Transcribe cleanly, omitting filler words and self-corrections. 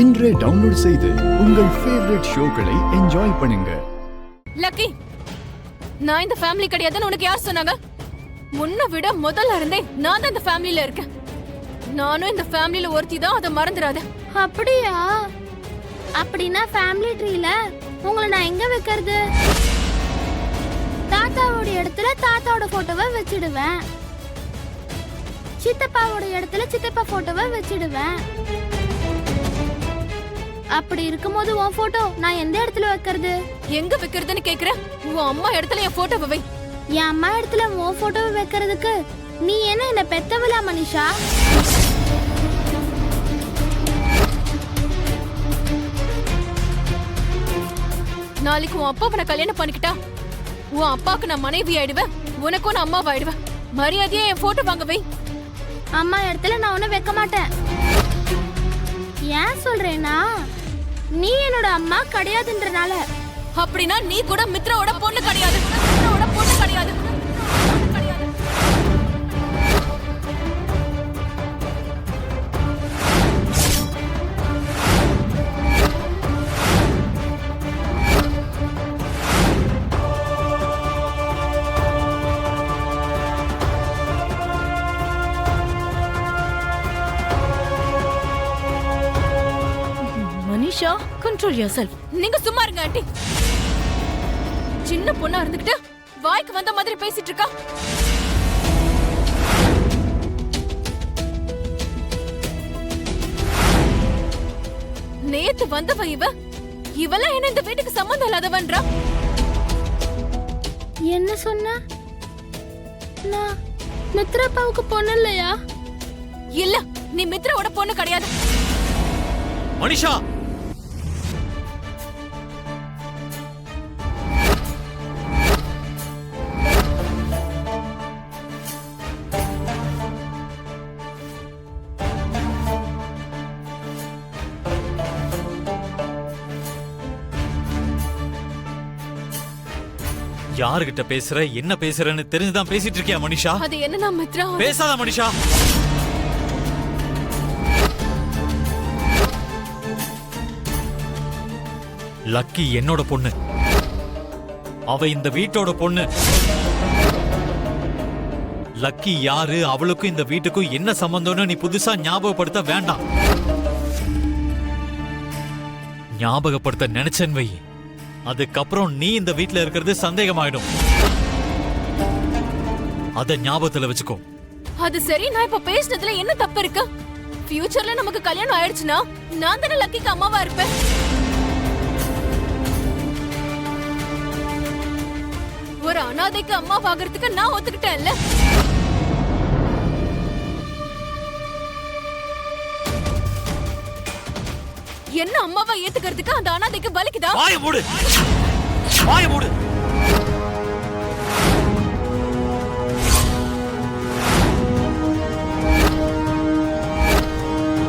இன்றே டவுன்லோட் செய்து உங்கள் ஃபேவரட் ஷோக்களை என்ஜாய் பண்ணுங்க. லக்கி, நான் இந்த ஃபேமிலி கிடையாதுன்னு உனக்கு யார் சொன்னாங்க? முன்ன விட முதல்ல இருந்தே நான் தான் இந்த ஃபேமிலில இருக்கேன். நானும் இந்த ஃபேமிலில ஒருத்தி தான், அதை மறந்துடாத. அப்படியா? அப்படின்னா ஃபேமிலி ட்ரீல உங்களை நான் எங்க வைக்கிறது? தாத்தாவோட இடத்துல தாத்தாவோட போட்டோவை வச்சிடுவேன், சித்தப்பாவோட இடத்துல சித்தப்பா போட்டோவை வச்சிடுவேன். அப்படி இருக்கும்போது உன் போட்டோ நான் எந்த இடத்துல வைக்கிறது? எங்க வைக்கிறதுன்னு கேக்குறேன். உன் அம்மா இடத்துல என் போட்டோவை வை. என் அம்மா இடத்துல உன் போட்டோவை வைக்கிறதுக்கு நீ என்ன பெத்தவளா மனிஷா? நாளைக்கு உன் அப்பாவை நான் கல்யாணம் பண்ணிக்கிட்டா உன் அப்பாவுக்கு நான் மனைவி ஆயிடுவேன், உனக்கும் நான் அம்மாவை ஆயிடுவேன். மரியாதையா என் போட்டோ வாங்க வை. அம்மா இடத்துல நான் ஒன்னும் வைக்க மாட்டேன். ஏன் சொல்றேன்னா நீ என்னோட அம்மா கிடையாதுன்றனால. அப்படின்னா நீ கூட மித்ராவோட பொண்ணு கிடையாது, மித்ராவோட பொண்ணு கிடையாது. Manisha, control yourself. நீங்க சும்மா இருங்க ஆண்டி. சின்ன பொண்ணா இருந்துகிட்டு வாய்க்கு வந்த மாதிரி பேசிட்டு இருக்கா. நேத்து வந்தவ இவெல்லாம் என்ன இந்த வீட்டுக்கு சம்பந்தம் இல்லாதவன்றா? என்ன சொன்ன? நான் மித்ராப்பாவுக்கு பொண்ணு இல்லையா? இல்ல, நீ மித்ராவோட பொண்ணு கிடையாது. மனிஷா, யாருகிட்ட பேசுற, என்ன பேசுறன்னு தெரிஞ்சுதான் பேசிட்டு இருக்கியா மனிஷா? அது என்னன்னா மித்ரா. பேசாத மனிஷா. லக்கி என்னோட பொண்ணு, அவ இந்த வீட்டோட பொண்ணு. லக்கி யாரு, அவளுக்கும் இந்த வீட்டுக்கும் என்ன சம்பந்தம்னு நீ புதுசா ஞாபகப்படுத்த வேண்டாம். ஞாபகப்படுத்த நினைச்சேன் வை, அதுக்கப்புறம் நீ இந்த வீட்ல இருக்கிறது சந்தேகமாயிடும். அத ஞாபகத்துல வச்சுக்கோ. அது சரி, நான் இப்ப பேசினதுல என்ன தப்பு இருக்கு? ஃபியூச்சர்ல நமக்கு கல்யாணம் ஆயிடுச்சுன்னா நான் தானே லக்கிக்கு அம்மாவா இருப்பேன். ஒரு அனாதைக்கு அம்மாவாகிறதுக்கு நான் ஒத்துக்கிட்டேன்ல. என்ன அம்மாவா ஏத்துக்கிறதுக்கு அந்த அனாதைக்கு வலிக்குதா? வாய மூடு, வாய மூடு.